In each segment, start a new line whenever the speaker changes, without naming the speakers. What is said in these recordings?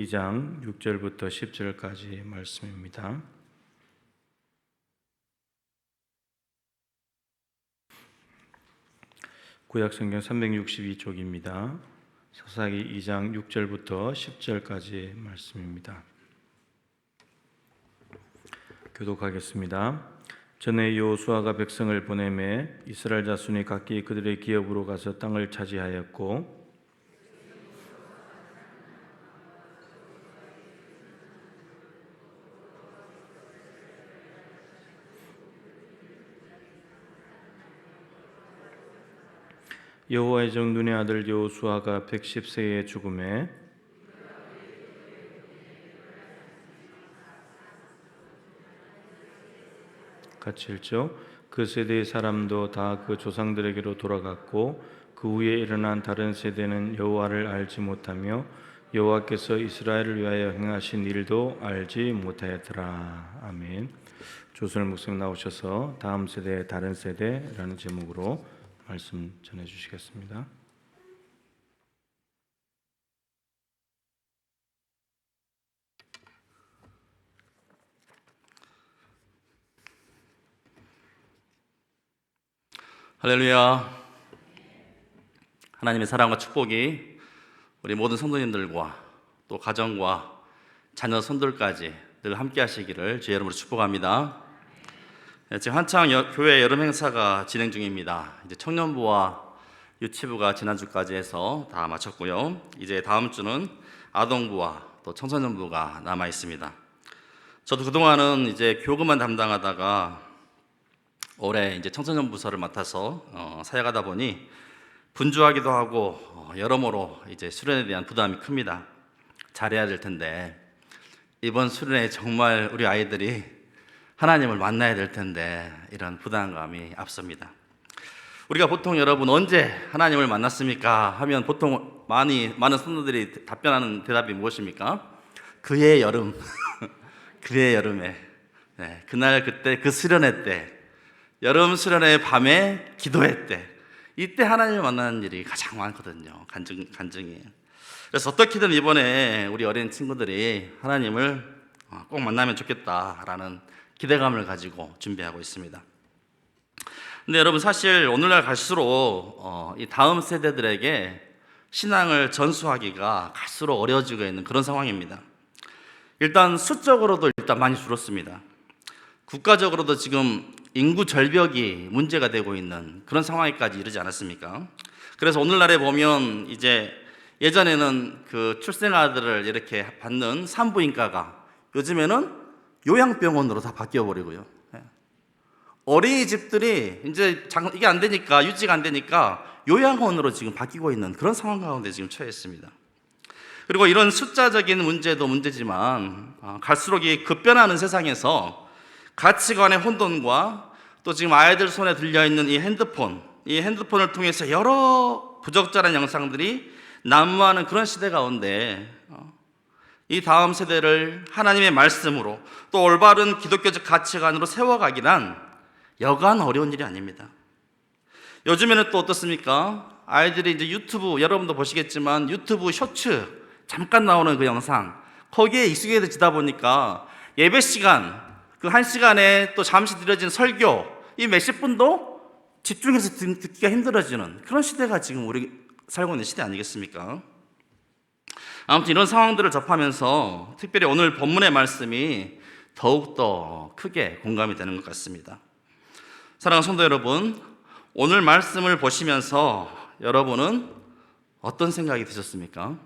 2장 6절부터 10절까지 말씀입니다. 구약성경 362쪽입니다. 사사기 2장 6절부터 10절까지 말씀입니다. 교독하겠습니다. 전에 여호수아가 백성을 보내매 이스라엘 자손이 각기 그들의 기업으로 가서 땅을 차지하였고 여호와의 종 눈의 아들 여호수아가 110세에 죽음에 같이 읽죠. 그 세대의 사람도 다 그 조상들에게로 돌아갔고 그 후에 일어난 다른 세대는 여호와를 알지 못하며 여호와께서 이스라엘을 위하여 행하신 일도 알지 못하였더라. 아멘. 조선을 목사님 나오셔서 다음 세대 다른 세대라는 제목으로 말씀 전해 주시겠습니다.
할렐루야. 하나님의 사랑과 축복이 우리 모든 성도님들과 또 가정과 자녀 손들까지 늘 함께 하시기를 주의 이름으로 축복합니다. 지금 한창 교회 여름 행사가 진행 중입니다. 이제 청년부와 유치부가 지난주까지 해서 다 마쳤고요. 이제 다음 주는 아동부와 또 청소년부가 남아 있습니다. 저도 그동안은 이제 교구만 담당하다가 올해 이제 청소년 부서를 맡아서 사역하다 보니 분주하기도 하고 여러모로 이제 수련에 대한 부담이 큽니다. 잘해야 될 텐데 이번 수련회 정말 우리 아이들이 하나님을 만나야 될 텐데 이런 부담감이 앞섭니다. 우리가 보통 여러분 언제 하나님을 만났습니까? 하면 보통 많은 성도들이 답변하는 대답이 무엇입니까? 그해 여름, 그해 여름에 그날 그때 그 수련회 때 여름 수련회 밤에 기도회 때 이때 하나님을 만나는 일이 가장 많거든요. 간증이에요. 그래서 어떻게든 이번에 우리 어린 친구들이 하나님을 꼭 만나면 좋겠다라는 기대감을 가지고 준비하고 있습니다. 근데 여러분 사실 오늘날 갈수록 이 다음 세대들에게 신앙을 전수하기가 갈수록 어려워지고 있는 그런 상황입니다. 일단 수적으로도 많이 줄었습니다. 국가적으로도 지금 인구 절벽이 문제가 되고 있는 그런 상황에까지 이르지 않았습니까? 그래서 오늘날에 보면 이제 예전에는 그 출생아들을 이렇게 받는 산부인과가 요즘에는 요양병원으로 다 바뀌어버리고요. 어린이집들이 이제 이게 안 되니까, 유지가 안 되니까 요양원으로 지금 바뀌고 있는 그런 상황 가운데 지금 처했습니다. 그리고 이런 숫자적인 문제도 문제지만 갈수록 이 급변하는 세상에서 가치관의 혼돈과 또 지금 아이들 손에 들려있는 이 핸드폰을 통해서 여러 부적절한 영상들이 난무하는 그런 시대 가운데 이 다음 세대를 하나님의 말씀으로 또 올바른 기독교적 가치관으로 세워가기란 여간 어려운 일이 아닙니다. 요즘에는 또 어떻습니까? 아이들이 이제 유튜브, 여러분도 보시겠지만 유튜브 쇼츠 잠깐 나오는 그 영상 거기에 익숙해지다 보니까 예배 시간 그 1시간에 또 잠시 드려진 설교 이 몇십 분도 집중해서 듣기가 힘들어지는 그런 시대가 지금 우리 살고 있는 시대 아니겠습니까? 아무튼 이런 상황들을 접하면서 특별히 오늘 본문의 말씀이 더욱더 크게 공감이 되는 것 같습니다. 사랑하는 성도 여러분, 오늘 말씀을 보시면서 여러분은 어떤 생각이 드셨습니까?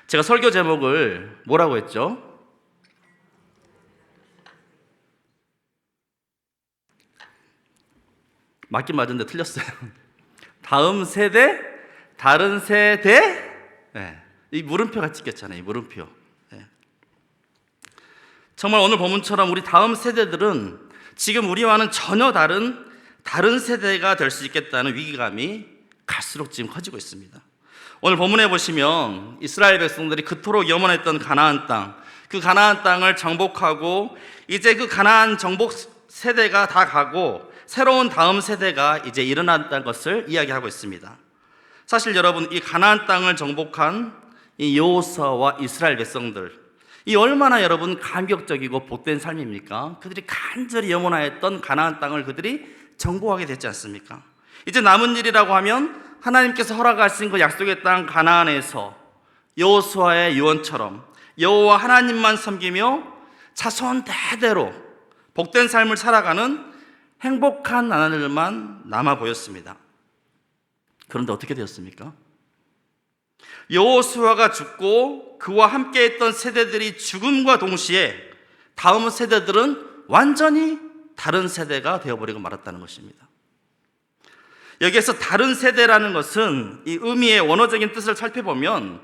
제가 설교 제목을 뭐라고 했죠? 맞긴 맞은데 틀렸어요. 다음 세대, 다른 세대. 이 물음표가 찍혔잖아요. 이 물음표. 정말 오늘 본문처럼 우리 다음 세대들은 지금 우리와는 전혀 다른 세대가 될 수 있겠다는 위기감이 갈수록 지금 커지고 있습니다. 오늘 본문에 보시면 이스라엘 백성들이 그토록 염원했던 가나안 땅, 그 가나안 땅을 정복하고 이제 그 가나안 정복 세대가 다 가고 새로운 다음 세대가 이제 일어났다는 것을 이야기하고 있습니다. 사실 여러분 이 가나안 땅을 정복한 이 여호수아와 이스라엘 백성들, 이 얼마나 여러분 감격적이고 복된 삶입니까? 그들이 간절히 염원하였던 가나안 땅을 그들이 정복하게 됐지 않습니까? 이제 남은 일이라고 하면 하나님께서 허락하신 그 약속의 땅 가나안에서 여호수아의 유언처럼 여호와 하나님만 섬기며 자손 대대로 복된 삶을 살아가는 행복한 나날들만 남아 보였습니다. 그런데 어떻게 되었습니까? 여호수아가 죽고 그와 함께 했던 세대들이 죽음과 동시에 다음 세대들은 완전히 다른 세대가 되어버리고 말았다는 것입니다. 여기에서 다른 세대라는 것은 이 의미의 원어적인 뜻을 살펴보면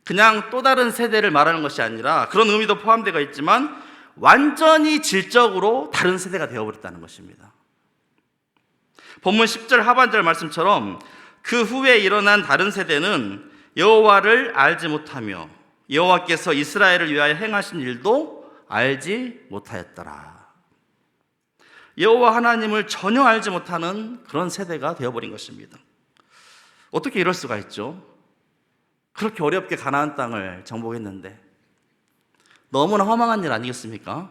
그냥 또 다른 세대를 말하는 것이 아니라 그런 의미도 포함되어 있지만 완전히 질적으로 다른 세대가 되어버렸다는 것입니다. 본문 10절 하반절 말씀처럼 그 후에 일어난 다른 세대는 여호와를 알지 못하며 여호와께서 이스라엘을 위하여 행하신 일도 알지 못하였더라. 여호와 하나님을 전혀 알지 못하는 그런 세대가 되어버린 것입니다. 어떻게 이럴 수가 있죠? 그렇게 어렵게 가나안 땅을 정복했는데 너무나 허망한 일 아니겠습니까?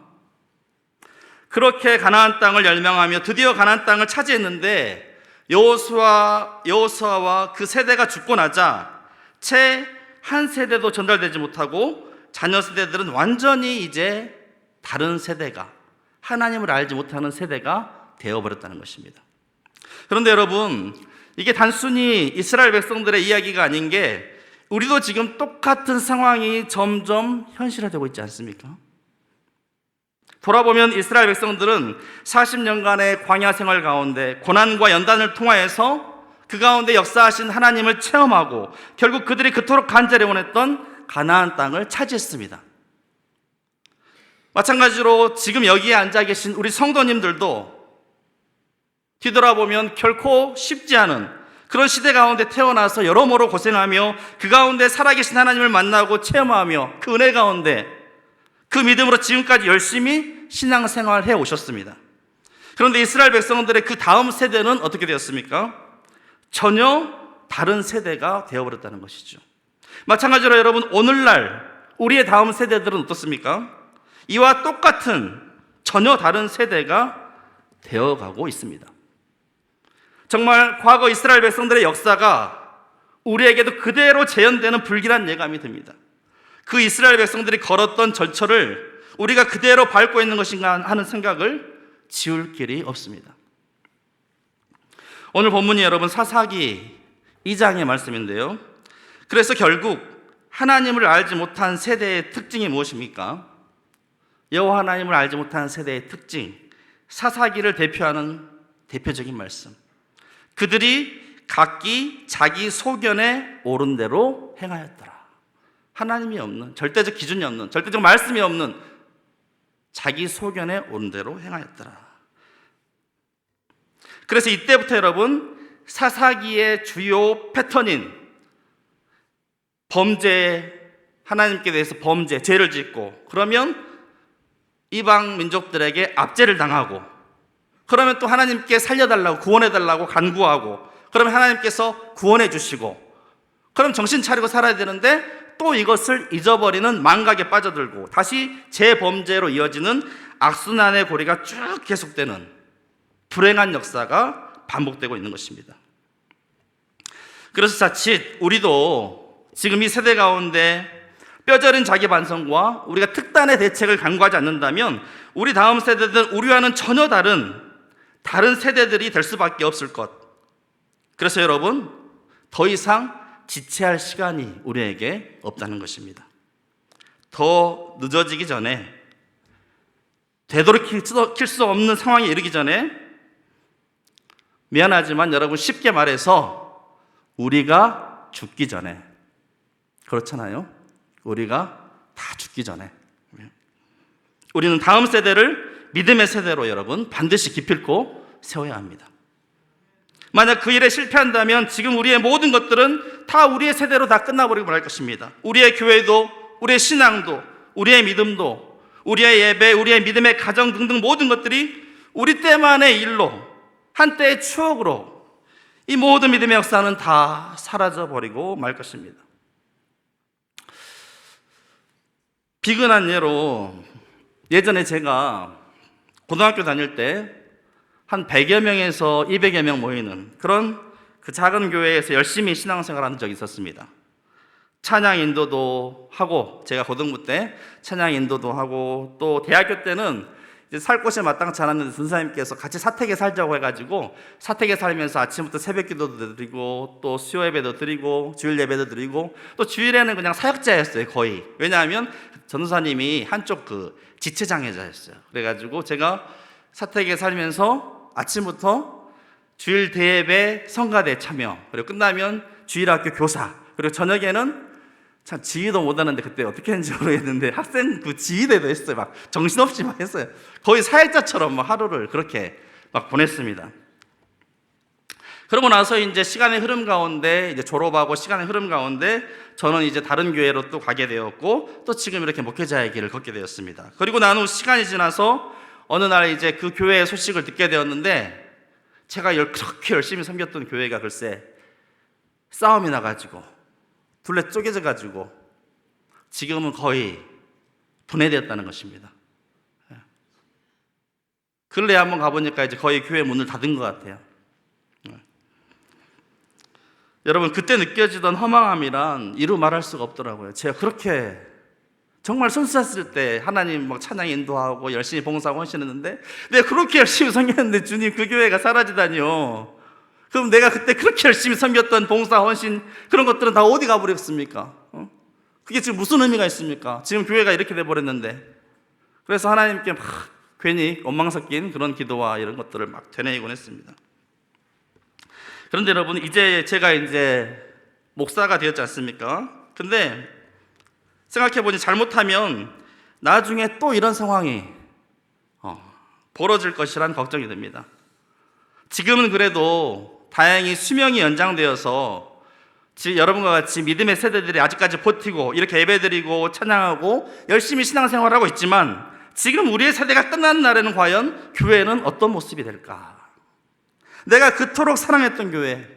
그렇게 가나안 땅을 열명하며 드디어 가나안 땅을 차지했는데 여호수아와 그 세대가 죽고 나자 채 한 세대도 전달되지 못하고 자녀 세대들은 완전히 이제 다른 세대가, 하나님을 알지 못하는 세대가 되어버렸다는 것입니다. 그런데 여러분, 이게 단순히 이스라엘 백성들의 이야기가 아닌 게 우리도 지금 똑같은 상황이 점점 현실화되고 있지 않습니까? 돌아보면 이스라엘 백성들은 40년간의 광야 생활 가운데 고난과 연단을 통하여서 그 가운데 역사하신 하나님을 체험하고 결국 그들이 그토록 간절히 원했던 가나안 땅을 차지했습니다. 마찬가지로 지금 여기에 앉아 계신 우리 성도님들도 뒤돌아보면 결코 쉽지 않은 그런 시대 가운데 태어나서 여러모로 고생하며 그 가운데 살아계신 하나님을 만나고 체험하며 그 은혜 가운데 그 믿음으로 지금까지 열심히 신앙생활을 해오셨습니다. 그런데 이스라엘 백성들의 그 다음 세대는 어떻게 되었습니까? 전혀 다른 세대가 되어버렸다는 것이죠. 마찬가지로 여러분, 오늘날 우리의 다음 세대들은 어떻습니까? 이와 똑같은 전혀 다른 세대가 되어가고 있습니다. 정말 과거 이스라엘 백성들의 역사가 우리에게도 그대로 재현되는 불길한 예감이 듭니다. 그 이스라엘 백성들이 걸었던 절처를 우리가 그대로 밟고 있는 것인가 하는 생각을 지울 길이 없습니다. 오늘 본문이 여러분 사사기 2장의 말씀인데요. 그래서 결국 하나님을 알지 못한 세대의 특징이 무엇입니까? 여호와 하나님을 알지 못한 세대의 특징, 사사기를 대표하는 대표적인 말씀. 그들이 각기 자기 소견에 옳은 대로 행하였더라. 하나님이 없는, 절대적 기준이 없는, 절대적 말씀이 없는 자기 소견에 옳은 대로 행하였더라. 그래서 이때부터 여러분, 사사기의 주요 패턴인 범죄, 하나님께 대해서 범죄, 죄를 짓고 그러면 이방 민족들에게 압제를 당하고 그러면 또 하나님께 살려달라고, 구원해달라고 간구하고 그러면 하나님께서 구원해 주시고 그럼 정신 차리고 살아야 되는데 또 이것을 잊어버리는 망각에 빠져들고 다시 재범죄로 이어지는 악순환의 고리가 쭉 계속되는 불행한 역사가 반복되고 있는 것입니다. 그래서 자칫 우리도 지금 이 세대 가운데 뼈저린 자기 반성과 우리가 특단의 대책을 강구하지 않는다면 우리 다음 세대들은 우리와는 전혀 다른 세대들이 될 수밖에 없을 것. 그래서 여러분, 더 이상 지체할 시간이 우리에게 없다는 것입니다. 더 늦어지기 전에, 되돌이킬 수 없는 상황에 이르기 전에 미안하지만 여러분, 쉽게 말해서 우리가 죽기 전에, 그렇잖아요. 우리가 다 죽기 전에 우리는 다음 세대를 믿음의 세대로 여러분 반드시 기필코 세워야 합니다. 만약 그 일에 실패한다면 지금 우리의 모든 것들은 다 우리의 세대로 다 끝나버리고 말 것입니다. 우리의 교회도, 우리의 신앙도, 우리의 믿음도, 우리의 예배, 우리의 믿음의 가정 등등 모든 것들이 우리 때만의 일로, 한때의 추억으로 이 모든 믿음의 역사는 다 사라져버리고 말 것입니다. 비근한 예로 예전에 제가 고등학교 다닐 때 한 100여 명에서 200여 명 모이는 그런 그 작은 교회에서 열심히 신앙생활하는 적이 있었습니다. 찬양 인도도 하고, 제가 고등부 때 찬양 인도도 하고, 또 대학교 때는 이제 살 곳이 마땅치 않았는데 선생님께서 같이 사택에 살자고 해가지고 사택에 살면서 아침부터 새벽 기도도 드리고, 또 수요 예배도 드리고, 주일 예배도 드리고, 또 주일에는 그냥 사역자였어요, 거의. 왜냐하면 전도사님이 한쪽 그 지체장애자였어요. 그래가지고 제가 사택에 살면서 아침부터 주일 대예배 성가대 참여, 그리고 끝나면 주일학교 교사, 그리고 저녁에는 참 지휘도 못하는데 그때 어떻게 했는지 모르겠는데 학생 그 지휘대도 했어요. 막 정신없이 막 했어요. 거의 사역자처럼 막 하루를 그렇게 막 보냈습니다. 그러고 나서 이제 시간의 흐름 가운데 이제 졸업하고 시간의 흐름 가운데 저는 이제 다른 교회로 또 가게 되었고, 또 지금 이렇게 목회자의 길을 걷게 되었습니다. 그리고 난 후 시간이 지나서 어느 날 이제 그 교회의 소식을 듣게 되었는데, 제가 그렇게 열심히 섬겼던 교회가 글쎄 싸움이 나가지고 둘레 쪼개져 가지고 지금은 거의 분해되었다는 것입니다. 근래에 한번 가보니까 이제 거의 교회 문을 닫은 것 같아요. 여러분, 그때 느껴지던 허망함이란 이루 말할 수가 없더라고요. 제가 그렇게 정말 손쓰셨을 때 하나님 막 찬양 인도하고 열심히 봉사하고 하시는데 내가 그렇게 열심히 섬겼는데 주님 그 교회가 사라지다니요. 그럼 내가 그때 그렇게 열심히 섬겼던 봉사, 헌신 그런 것들은 다 어디 가버렸습니까? 그게 지금 무슨 의미가 있습니까? 지금 교회가 이렇게 돼버렸는데. 그래서 하나님께 막 괜히 원망 섞인 그런 기도와 이런 것들을 막 되뇌이곤 했습니다. 그런데 여러분, 이제 제가 이제 목사가 되었지 않습니까? 근데 생각해보니 잘못하면 나중에 또 이런 상황이 벌어질 것이란 걱정이 됩니다. 지금은 그래도 다행히 수명이 연장되어서 여러분과 같이 믿음의 세대들이 아직까지 버티고 이렇게 예배드리고 찬양하고 열심히 신앙생활하고 있지만, 지금 우리의 세대가 끝나는 날에는 과연 교회는 어떤 모습이 될까? 내가 그토록 사랑했던 교회,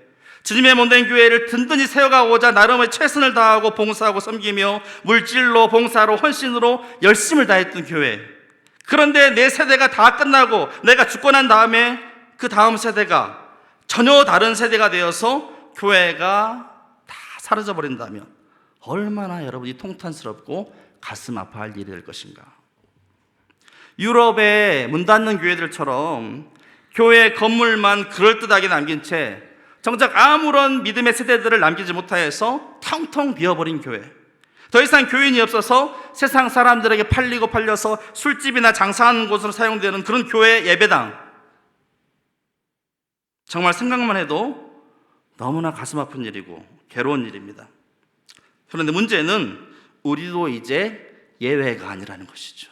주님의 몸된 교회를 든든히 세워가고자 나름의 최선을 다하고 봉사하고 섬기며 물질로, 봉사로, 헌신으로 열심을 다했던 교회, 그런데 내 세대가 다 끝나고 내가 죽고 난 다음에 그 다음 세대가 전혀 다른 세대가 되어서 교회가 다 사라져버린다면 얼마나 여러분이 통탄스럽고 가슴 아파할 일이 될 것인가. 유럽의 문 닫는 교회들처럼 교회 건물만 그럴듯하게 남긴 채 정작 아무런 믿음의 세대들을 남기지 못하여서 텅텅 비어버린 교회, 더 이상 교인이 없어서 세상 사람들에게 팔리고 팔려서 술집이나 장사하는 곳으로 사용되는 그런 교회 예배당, 정말 생각만 해도 너무나 가슴 아픈 일이고 괴로운 일입니다. 그런데 문제는 우리도 이제 예외가 아니라는 것이죠.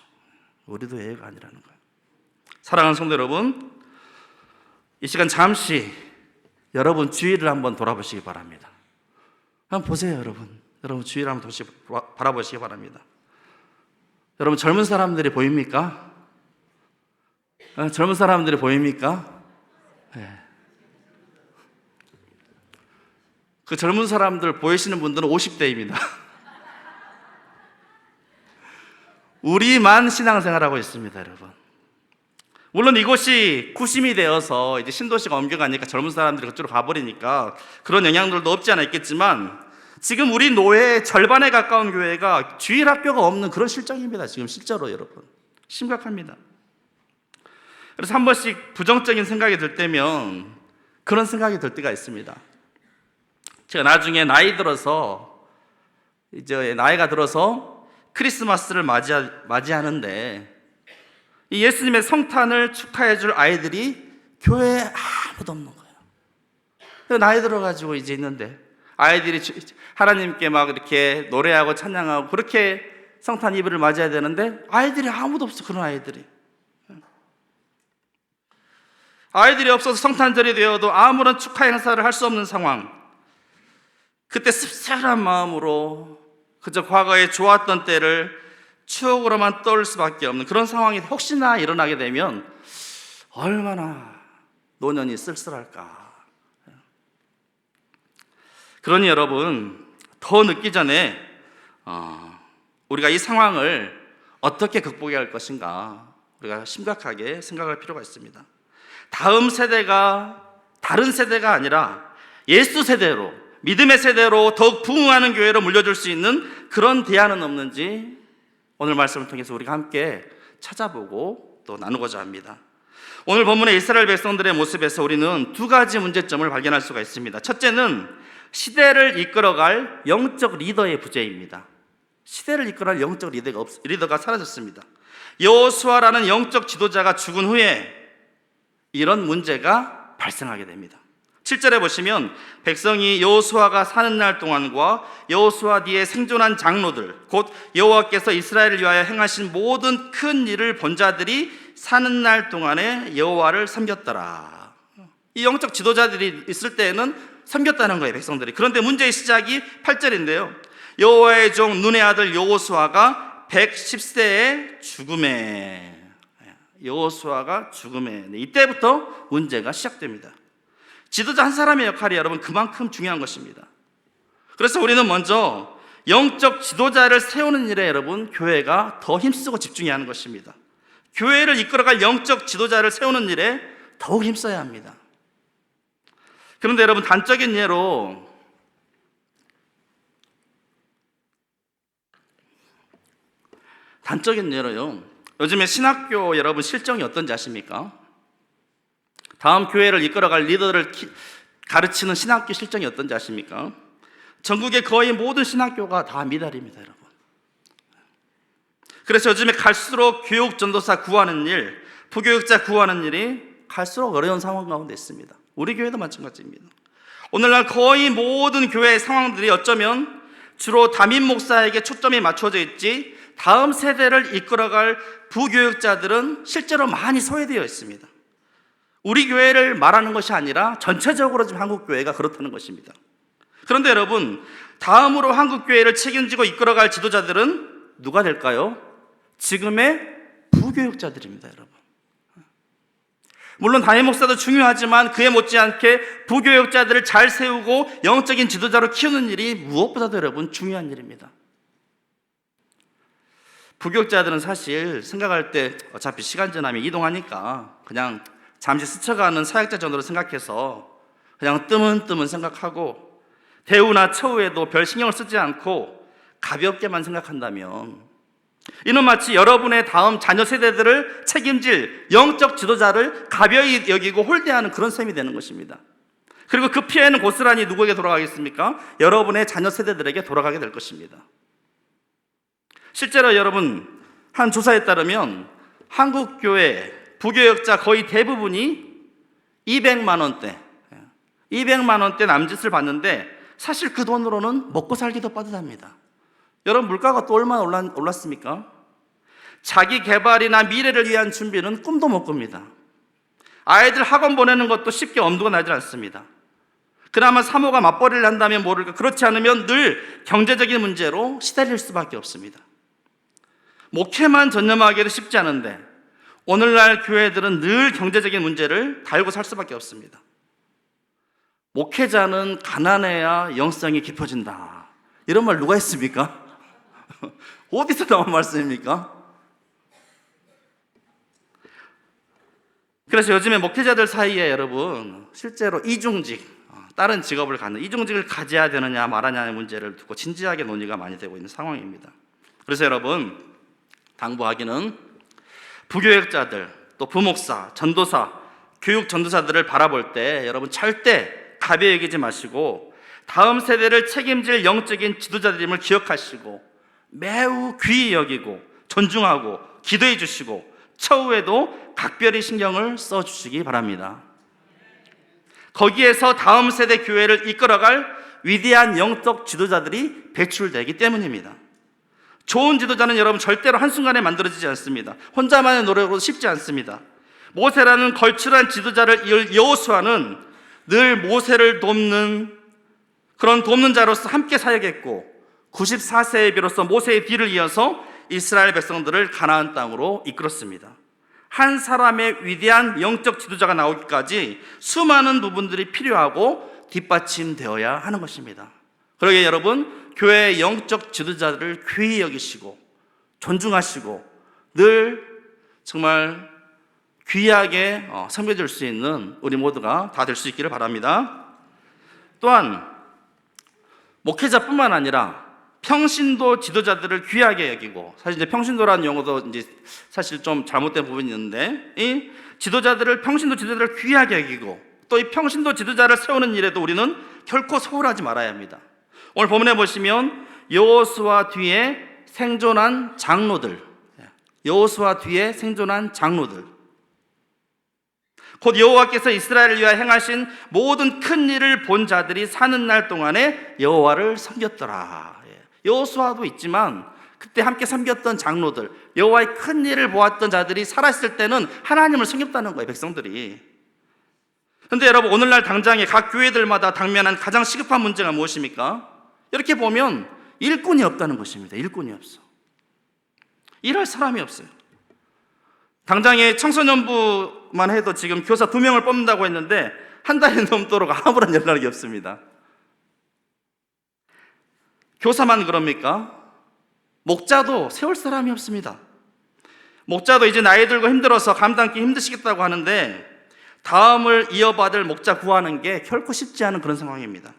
우리도 예외가 아니라는 거예요. 사랑하는 성도 여러분, 이 시간 잠시 여러분 주위를 한번 돌아보시기 바랍니다. 한번 보세요, 여러분. 여러분 주위를 한번 바라보시기 바랍니다. 여러분, 젊은 사람들이 보입니까? 젊은 사람들이 보입니까? 네. 그 젊은 사람들 보이시는 분들은 50대입니다. 우리만 신앙생활하고 있습니다, 여러분. 물론 이곳이 구심이 되어서 이제 신도시가 옮겨가니까 젊은 사람들이 그쪽으로 가버리니까 그런 영향들도 없지 않아 있겠지만, 지금 우리 노회의 절반에 가까운 교회가 주일학교가 없는 그런 실정입니다. 지금 실제로 여러분 심각합니다. 그래서 한 번씩 부정적인 생각이 들 때면 그런 생각이 들 때가 있습니다. 제가 나중에 나이가 들어서 크리스마스를 맞이하는데 이 예수님의 성탄을 축하해 줄 아이들이 교회에 아무도 없는 거예요. 나이 들어가지고 이제 있는데 아이들이 하나님께 막 이렇게 노래하고 찬양하고 그렇게 성탄 이브를 맞이해야 되는데 아이들이 아무도 없어. 그런 아이들이 없어서 성탄절이 되어도 아무런 축하 행사를 할 수 없는 상황. 그때 씁쓸한 마음으로 그저 과거에 좋았던 때를 추억으로만 떠올 수밖에 없는 그런 상황이 혹시나 일어나게 되면 얼마나 노년이 쓸쓸할까. 그러니 여러분, 더 늦기 전에 우리가 이 상황을 어떻게 극복해야 할 것인가 우리가 심각하게 생각할 필요가 있습니다. 다음 세대가 다른 세대가 아니라 예수 세대로, 믿음의 세대로 더욱 부흥하는 교회로 물려줄 수 있는 그런 대안은 없는지 오늘 말씀을 통해서 우리가 함께 찾아보고 또 나누고자 합니다. 오늘 본문의 이스라엘 백성들의 모습에서 우리는 두 가지 문제점을 발견할 수가 있습니다. 첫째는 시대를 이끌어갈 영적 리더의 부재입니다. 시대를 이끌어갈 영적 리더가 사라졌습니다. 여호수아라는 영적 지도자가 죽은 후에 이런 문제가 발생하게 됩니다. 7절에 보시면 백성이 여호수아가 사는 날 동안과 여호수아 뒤에 생존한 장로들 곧 여호와께서 이스라엘을 위하여 행하신 모든 큰 일을 본 자들이 사는 날 동안에 여호와를 섬겼더라. 이 영적 지도자들이 있을 때에는 섬겼다는 거예요, 백성들이. 그런데 문제의 시작이 8절인데요. 여호와의 종 눈의 아들 여호수아가 110세에 죽음에, 여호수아가 죽음에, 이때부터 문제가 시작됩니다. 지도자 한 사람의 역할이 여러분 그만큼 중요한 것입니다. 그래서 우리는 먼저 영적 지도자를 세우는 일에 여러분 교회가 더 힘쓰고 집중해야 하는 것입니다. 교회를 이끌어갈 영적 지도자를 세우는 일에 더욱 힘써야 합니다. 그런데 여러분 단적인 예로요, 요즘에 신학교 여러분 실정이 어떤지 아십니까? 다음 교회를 이끌어갈 리더를 가르치는 신학교 실정이 어떤지 아십니까? 전국의 거의 모든 신학교가 다 미달입니다, 여러분. 그래서 요즘에 갈수록 교육 전도사 구하는 일, 부교육자 구하는 일이 갈수록 어려운 상황 가운데 있습니다. 우리 교회도 마찬가지입니다. 오늘날 거의 모든 교회의 상황들이 어쩌면 주로 담임 목사에게 초점이 맞춰져 있지 다음 세대를 이끌어갈 부교육자들은 실제로 많이 소외되어 있습니다. 우리 교회를 말하는 것이 아니라 전체적으로 지금 한국 교회가 그렇다는 것입니다. 그런데 여러분, 다음으로 한국 교회를 책임지고 이끌어갈 지도자들은 누가 될까요? 지금의 부교육자들입니다, 여러분. 물론 담임 목사도 중요하지만 그에 못지않게 부교육자들을 잘 세우고 영적인 지도자로 키우는 일이 무엇보다도 여러분 중요한 일입니다. 부교육자들은 사실 생각할 때 어차피 시간 지나면 이동하니까 그냥 잠시 스쳐가는 사역자 정도로 생각해서 그냥 뜨문뜨문 생각하고 대우나 처우에도 별 신경을 쓰지 않고 가볍게만 생각한다면 이는 마치 여러분의 다음 자녀 세대들을 책임질 영적 지도자를 가벼이 여기고 홀대하는 그런 셈이 되는 것입니다. 그리고 그 피해는 고스란히 누구에게 돌아가겠습니까? 여러분의 자녀 세대들에게 돌아가게 될 것입니다. 실제로 여러분, 한 조사에 따르면 한국 교회 부교육자 거의 대부분이 200만 원대 남짓을 받는데 사실 그 돈으로는 먹고 살기도 빠듯합니다. 여러분, 물가가 또 얼마나 올랐습니까? 자기 개발이나 미래를 위한 준비는 꿈도 못 꿉니다. 아이들 학원 보내는 것도 쉽게 엄두가 나지 않습니다. 그나마 사모가 맞벌이를 한다면 모를까, 그렇지 않으면 늘 경제적인 문제로 시달릴 수밖에 없습니다. 목회만 전념하기도 쉽지 않은데 오늘날 교회들은 늘 경제적인 문제를 달고 살 수밖에 없습니다. 목회자는 가난해야 영성이 깊어진다, 이런 말 누가 했습니까? 어디서 나온 말씀입니까? 그래서 요즘에 목회자들 사이에 여러분 실제로 이중직, 다른 직업을 갖는 이중직을 가져야 되느냐 말하냐의 문제를 두고 진지하게 논의가 많이 되고 있는 상황입니다. 그래서 여러분, 당부하기는 부교육자들, 또 부목사, 전도사, 교육 전도사들을 바라볼 때 여러분 절대 가벼이 여기지 마시고 다음 세대를 책임질 영적인 지도자들임을 기억하시고 매우 귀히 여기고 존중하고 기도해 주시고 처우에도 각별히 신경을 써주시기 바랍니다. 거기에서 다음 세대 교회를 이끌어갈 위대한 영적 지도자들이 배출되기 때문입니다. 좋은 지도자는 여러분 절대로 한순간에 만들어지지 않습니다. 혼자만의 노력으로 쉽지 않습니다. 모세라는 걸출한 지도자를 이을 여호수아는 늘 모세를 돕는 그런 돕는 자로서 함께 사역했고 94세에 비로소 모세의 뒤를 이어서 이스라엘 백성들을 가나안 땅으로 이끌었습니다. 한 사람의 위대한 영적 지도자가 나오기까지 수많은 부분들이 필요하고 뒷받침되어야 하는 것입니다. 그러기에 여러분, 교회의 영적 지도자들을 귀히 여기시고 존중하시고 늘 정말 귀하게 섬겨줄 수 있는 우리 모두가 다 될 수 있기를 바랍니다. 또한 목회자뿐만 아니라 평신도 지도자들을 귀하게 여기고, 사실 이제 평신도라는 용어도 이제 사실 좀 잘못된 부분이 있는데, 이 평신도 지도자들을 귀하게 여기고 또 이 평신도 지도자를 세우는 일에도 우리는 결코 소홀하지 말아야 합니다. 오늘 본문에 보시면 여호수아 뒤에 생존한 장로들, 곧 여호와께서 이스라엘을 위하여 행하신 모든 큰 일을 본 자들이 사는 날 동안에 여호와를 섬겼더라. 여호수아도 있지만 그때 함께 섬겼던 장로들, 여호와의 큰 일을 보았던 자들이 살았을 때는 하나님을 섬겼다는 거예요, 백성들이. 그런데 여러분, 오늘날 당장에 각 교회들마다 당면한 가장 시급한 문제가 무엇입니까? 이렇게 보면 일꾼이 없다는 것입니다. 일꾼이 없어. 일할 사람이 없어요. 당장에 청소년부만 해도 지금 교사 2명을 뽑는다고 했는데 한 달이 넘도록 아무런 연락이 없습니다. 교사만 그럽니까? 목자도 세울 사람이 없습니다. 목자도 이제 나이 들고 힘들어서 감당하기 힘드시겠다고 하는데 다음을 이어받을 목자 구하는 게 결코 쉽지 않은 그런 상황입니다.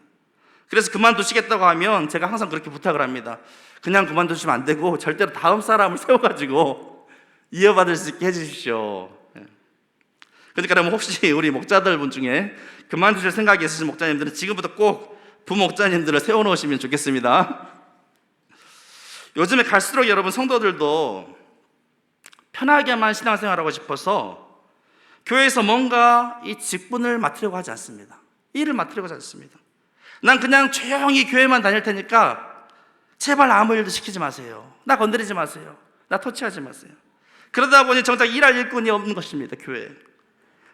그래서 그만두시겠다고 하면 제가 항상 그렇게 부탁을 합니다. 그냥 그만두시면 안 되고 절대로 다음 사람을 세워가지고 이어받을 수 있게 해주십시오. 그러니까 그러면 혹시 우리 목자들 분 중에 그만두실 생각이 있으신 목자님들은 지금부터 꼭 부목자님들을 세워놓으시면 좋겠습니다. 요즘에 갈수록 여러분 성도들도 편하게만 신앙생활하고 싶어서 교회에서 뭔가 이 직분을 맡으려고 하지 않습니다. 일을 맡으려고 하지 않습니다. 난 그냥 조용히 교회만 다닐 테니까 제발 아무 일도 시키지 마세요. 나 건드리지 마세요. 나 터치하지 마세요. 그러다 보니 정작 일할 일꾼이 없는 것입니다. 교회에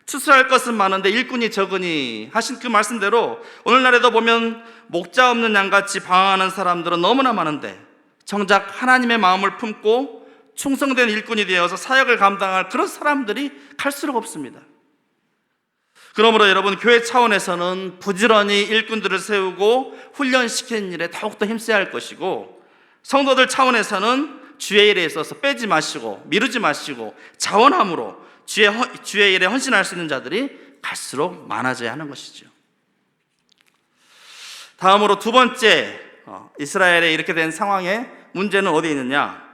추수할 것은 많은데 일꾼이 적으니 하신 그 말씀대로 오늘날에도 보면 목자 없는 양같이 방황하는 사람들은 너무나 많은데 정작 하나님의 마음을 품고 충성된 일꾼이 되어서 사역을 감당할 그런 사람들이 갈수록 없습니다. 그러므로 여러분, 교회 차원에서는 부지런히 일꾼들을 세우고 훈련시키는 일에 더욱더 힘써야 할 것이고, 성도들 차원에서는 주의 일에 있어서 빼지 마시고 미루지 마시고 자원함으로 주의 일에 헌신할 수 있는 자들이 갈수록 많아져야 하는 것이죠. 다음으로 두 번째, 이스라엘에 이렇게 된 상황의 문제는 어디에 있느냐?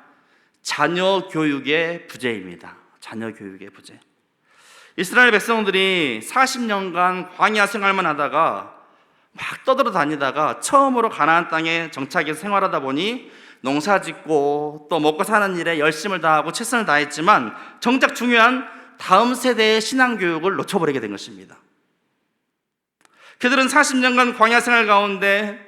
자녀 교육의 부재입니다. 자녀 교육의 부재. 이스라엘 백성들이 40년간 광야 생활만 하다가 막 떠돌아다니다가 처음으로 가나안 땅에 정착해서 생활하다 보니 농사 짓고 또 먹고 사는 일에 열심을 다하고 최선을 다했지만 정작 중요한 다음 세대의 신앙교육을 놓쳐버리게 된 것입니다. 그들은 40년간 광야 생활 가운데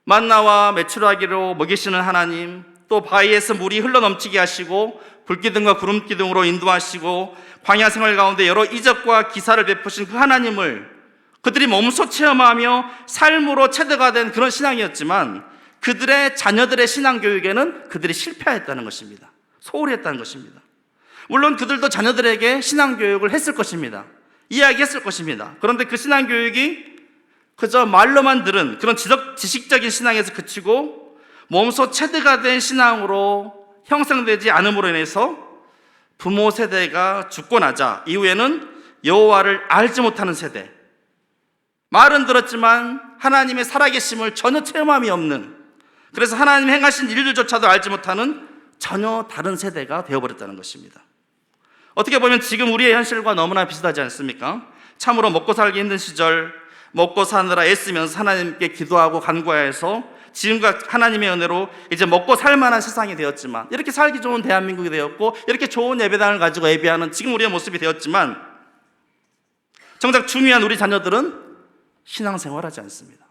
만나와 메추라기로 먹이시는 하나님, 또 바위에서 물이 흘러넘치게 하시고 불기둥과 구름기둥으로 인도하시고 광야 생활 가운데 여러 이적과 기사를 베푸신 그 하나님을 그들이 몸소 체험하며 삶으로 체득가 된 그런 신앙이었지만 그들의 자녀들의 신앙교육에는 그들이 실패했다는 것입니다. 소홀히 했다는 것입니다. 물론 그들도 자녀들에게 신앙교육을 했을 것입니다. 이야기했을 것입니다. 그런데 그 신앙교육이 그저 말로만 들은 그런 지식적인 신앙에서 그치고 몸소 체득가 된 신앙으로 형성되지 않음으로 인해서 부모 세대가 죽고 나자 이후에는 여호와를 알지 못하는 세대, 말은 들었지만 하나님의 살아계심을 전혀 체험함이 없는, 그래서 하나님 행하신 일들조차도 알지 못하는 전혀 다른 세대가 되어버렸다는 것입니다. 어떻게 보면 지금 우리의 현실과 너무나 비슷하지 않습니까? 참으로 먹고 살기 힘든 시절, 먹고 사느라 애쓰면서 하나님께 기도하고 간구해서 지금과 하나님의 은혜로 이제 먹고 살만한 세상이 되었지만, 이렇게 살기 좋은 대한민국이 되었고 이렇게 좋은 예배당을 가지고 예배하는 지금 우리의 모습이 되었지만, 정작 중요한 우리 자녀들은 신앙생활하지 않습니다.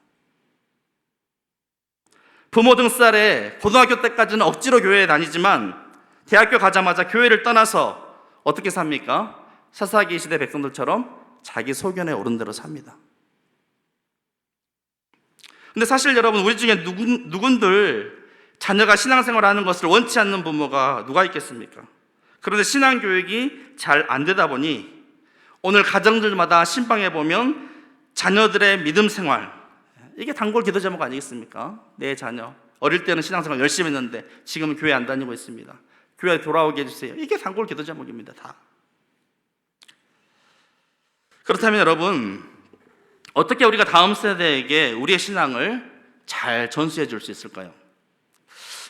부모 등살에 고등학교 때까지는 억지로 교회에 다니지만 대학교 가자마자 교회를 떠나서 어떻게 삽니까? 사사기 시대 백성들처럼 자기 소견에 오른 대로 삽니다. 근데 사실 여러분, 우리 중에 누군들 자녀가 신앙생활을 하는 것을 원치 않는 부모가 누가 있겠습니까? 그런데 신앙교육이 잘 안 되다 보니 오늘 가정들마다 신방에 보면 자녀들의 믿음 생활, 이게 단골 기도 제목 아니겠습니까? 내 자녀 어릴 때는 신앙생활 열심히 했는데 지금은 교회 안 다니고 있습니다. 교회에 돌아오게 해주세요. 이게 단골 기도 제목입니다. 다. 그렇다면 여러분, 어떻게 우리가 다음 세대에게 우리의 신앙을 잘 전수해 줄 수 있을까요?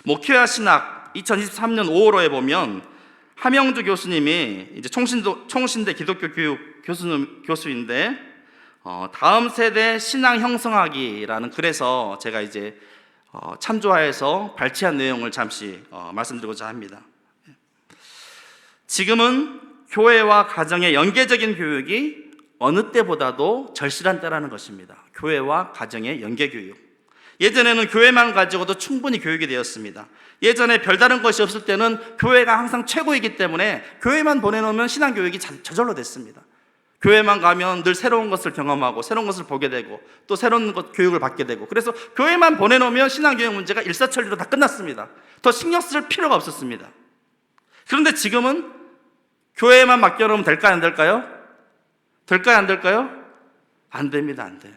목회와 신학 2023년 5월호에 보면 함영주 교수님이 이제 총신대 기독교 교육 교수인데 다음 세대 신앙 형성하기라는 글에서 제가 이제 참조하여서 발췌한 내용을 잠시 말씀드리고자 합니다. 지금은 교회와 가정의 연계적인 교육이 어느 때보다도 절실한 때라는 것입니다. 교회와 가정의 연계 교육. 예전에는 교회만 가지고도 충분히 교육이 되었습니다. 예전에 별다른 것이 없을 때는 교회가 항상 최고이기 때문에 교회만 보내놓으면 신앙교육이 저절로 됐습니다. 교회만 가면 늘 새로운 것을 경험하고 새로운 것을 보게 되고 또 새로운 교육을 받게 되고, 그래서 교회만 보내놓으면 신앙교육 문제가 일사천리로 다 끝났습니다. 더 신경 쓸 필요가 없었습니다. 그런데 지금은 교회만 맡겨놓으면 될까요? 안 될까요? 될까요? 안 될까요? 안 됩니다. 안 돼요.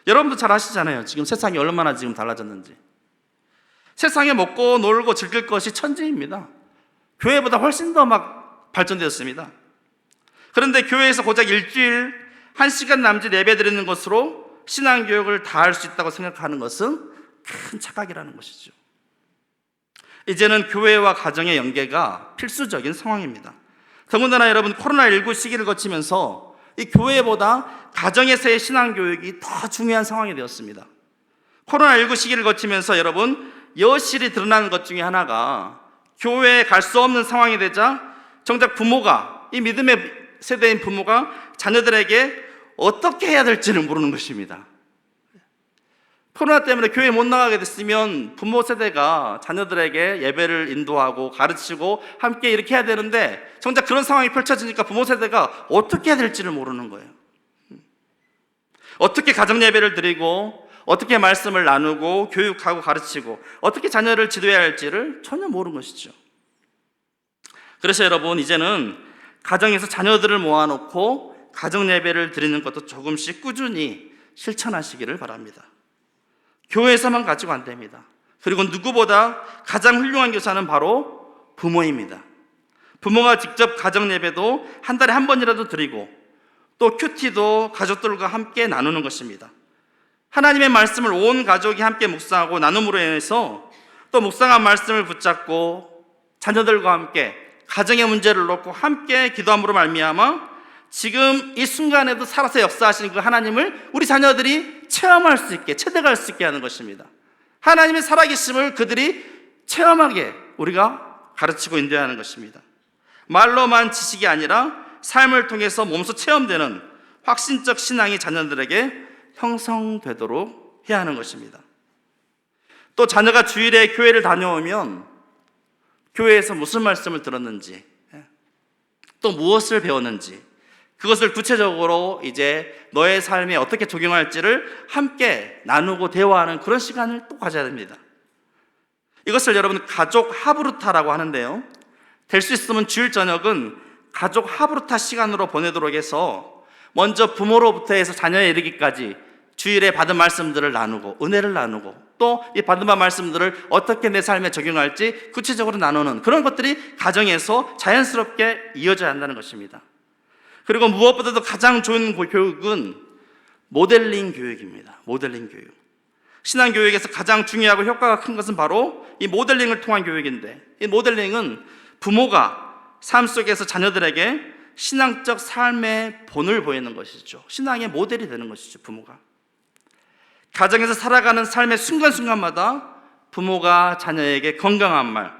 여러분도 잘 아시잖아요. 지금 세상이 얼마나 지금 달라졌는지. 세상에 먹고 놀고 즐길 것이 천지입니다. 교회보다 훨씬 더 막 발전되었습니다. 그런데 교회에서 고작 일주일 1시간 남짓 예배 드리는 것으로 신앙교육을 다 할 수 있다고 생각하는 것은 큰 착각이라는 것이죠. 이제는 교회와 가정의 연계가 필수적인 상황입니다. 더군다나 여러분, 코로나19 시기를 거치면서 이 교회보다 가정에서의 신앙교육이 더 중요한 상황이 되었습니다. 코로나19 시기를 거치면서 여러분, 여실히 드러나는 것 중에 하나가 교회에 갈 수 없는 상황이 되자 정작 부모가, 이 믿음의 세대인 부모가 자녀들에게 어떻게 해야 될지를 모르는 것입니다. 코로나 때문에 교회 못 나가게 됐으면 부모 세대가 자녀들에게 예배를 인도하고 가르치고 함께 이렇게 해야 되는데 정작 그런 상황이 펼쳐지니까 부모 세대가 어떻게 해야 될지를 모르는 거예요. 어떻게 가정 예배를 드리고 어떻게 말씀을 나누고 교육하고 가르치고 어떻게 자녀를 지도해야 할지를 전혀 모르는 것이죠. 그래서 여러분, 이제는 가정에서 자녀들을 모아놓고 가정 예배를 드리는 것도 조금씩 꾸준히 실천하시기를 바랍니다. 교회에서만 가지고 안 됩니다. 그리고 누구보다 가장 훌륭한 교사는 바로 부모입니다. 부모가 직접 가정 예배도 한 달에 한 번이라도 드리고 또 큐티도 가족들과 함께 나누는 것입니다. 하나님의 말씀을 온 가족이 함께 묵상하고 나눔으로 인해서 또 묵상한 말씀을 붙잡고 자녀들과 함께 가정의 문제를 놓고 함께 기도함으로 말미암아 지금 이 순간에도 살아서 역사하시는 그 하나님을 우리 자녀들이 체험할 수 있게, 체득할 수 있게 하는 것입니다. 하나님의 살아계심을 그들이 체험하게 우리가 가르치고 인도하는 것입니다. 말로만 지식이 아니라 삶을 통해서 몸소 체험되는 확신적 신앙이 자녀들에게 형성되도록 해야 하는 것입니다. 또 자녀가 주일에 교회를 다녀오면 교회에서 무슨 말씀을 들었는지, 또 무엇을 배웠는지, 그것을 구체적으로 이제 너의 삶에 어떻게 적용할지를 함께 나누고 대화하는 그런 시간을 또 가져야 됩니다. 이것을 여러분 가족 하브루타라고 하는데요, 될 수 있으면 주일 저녁은 가족 하브루타 시간으로 보내도록 해서 먼저 부모로부터 해서 자녀에 이르기까지 주일에 받은 말씀들을 나누고 은혜를 나누고 또 이 받은 말씀들을 어떻게 내 삶에 적용할지 구체적으로 나누는 그런 것들이 가정에서 자연스럽게 이어져야 한다는 것입니다. 그리고 무엇보다도 가장 좋은 교육은 모델링 교육입니다. 모델링 교육. 신앙교육에서 가장 중요하고 효과가 큰 것은 바로 이 모델링을 통한 교육인데, 이 모델링은 부모가 삶 속에서 자녀들에게 신앙적 삶의 본을 보이는 것이죠. 신앙의 모델이 되는 것이죠. 부모가 가정에서 살아가는 삶의 순간순간마다 부모가 자녀에게 건강한 말,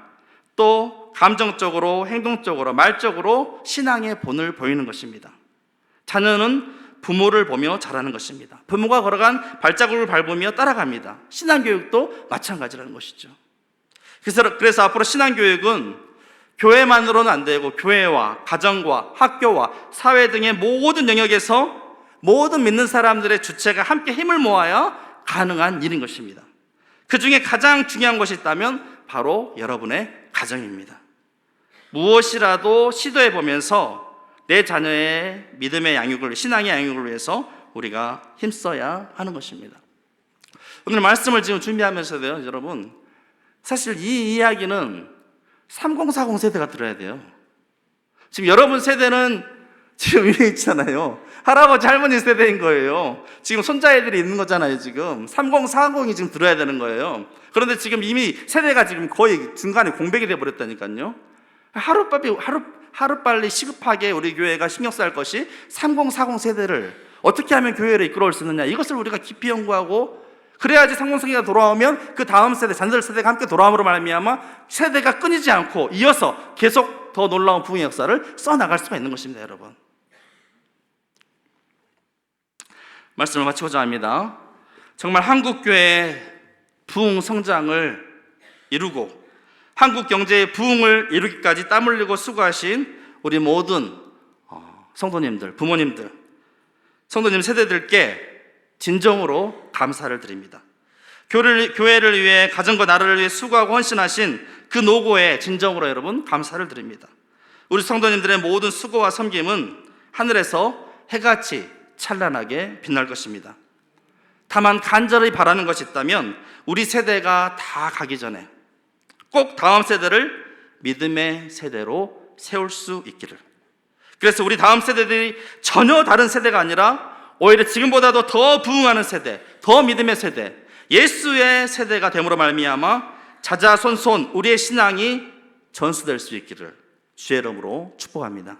또 감정적으로, 행동적으로, 말적으로 신앙의 본을 보이는 것입니다. 자녀는 부모를 보며 자라는 것입니다. 부모가 걸어간 발자국을 밟으며 따라갑니다. 신앙교육도 마찬가지라는 것이죠. 그래서 앞으로 신앙교육은 교회만으로는 안 되고 교회와 가정과 학교와 사회 등의 모든 영역에서 모든 믿는 사람들의 주체가 함께 힘을 모아야 가능한 일인 것입니다. 그 중에 가장 중요한 것이 있다면 바로 여러분의 가정입니다. 무엇이라도 시도해 보면서 내 자녀의 믿음의 양육을, 신앙의 양육을 위해서 우리가 힘써야 하는 것입니다. 오늘 말씀을 지금 준비하면서도요, 여러분, 사실 이 이야기는 3040 세대가 들어야 돼요. 지금 여러분 세대는 지금 위에 있잖아요. 할아버지 할머니 세대인 거예요. 지금 손자애들이 있는 거잖아요. 지금 3040이 지금 들어야 되는 거예요. 그런데 지금 이미 세대가 지금 거의 중간에 공백이 돼 버렸다니까요. 하루빨리 시급하게 우리 교회가 신경 써야 할 것이 3040 세대를 어떻게 하면 교회를 이끌어올 수 있느냐, 이것을 우리가 깊이 연구하고, 그래야지 3040이 돌아오면 그 다음 세대, 잔들 세대가 함께 돌아옴으로 말미암아 세대가 끊이지 않고 이어서 계속 더 놀라운 부흥의 역사를 써나갈 수가 있는 것입니다. 여러분, 말씀을 마치고자 합니다. 정말 한국교회의 부흥 성장을 이루고 한국 경제의 부흥을 이루기까지 땀 흘리고 수고하신 우리 모든 성도님들, 부모님들, 성도님 세대들께 진정으로 감사를 드립니다. 교회를 위해, 가정과 나라를 위해 수고하고 헌신하신 그 노고에 진정으로 여러분 감사를 드립니다. 우리 성도님들의 모든 수고와 섬김은 하늘에서 해같이 찬란하게 빛날 것입니다. 다만 간절히 바라는 것이 있다면 우리 세대가 다 가기 전에 꼭 다음 세대를 믿음의 세대로 세울 수 있기를. 그래서 우리 다음 세대들이 전혀 다른 세대가 아니라 오히려 지금보다도 더 부흥하는 세대, 더 믿음의 세대, 예수의 세대가 됨으로 말미암아 자자손손 우리의 신앙이 전수될 수 있기를 주의 이름으로 축복합니다.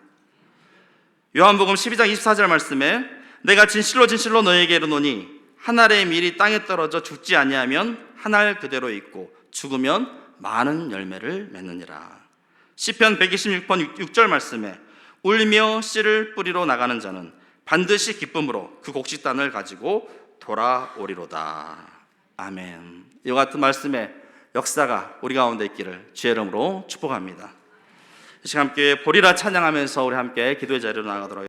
요한복음 12장 24절 말씀에 내가 진실로 진실로 너희에게 이르노니 한 알의 밀이 땅에 떨어져 죽지 아니하면 한 알 그대로 있고 죽으면 많은 열매를 맺느니라. 시편 126편 6절 말씀에 울며 씨를 뿌리러 나가는 자는 반드시 기쁨으로 그 곡식단을 가지고 돌아오리로다. 아멘. 이와 같은 말씀의 역사가 우리 가운데 있기를 주의 이름으로 축복합니다. 이 시간 함께 보리라 찬양하면서 우리 함께 기도의 자리로 나가도록 하겠습니다.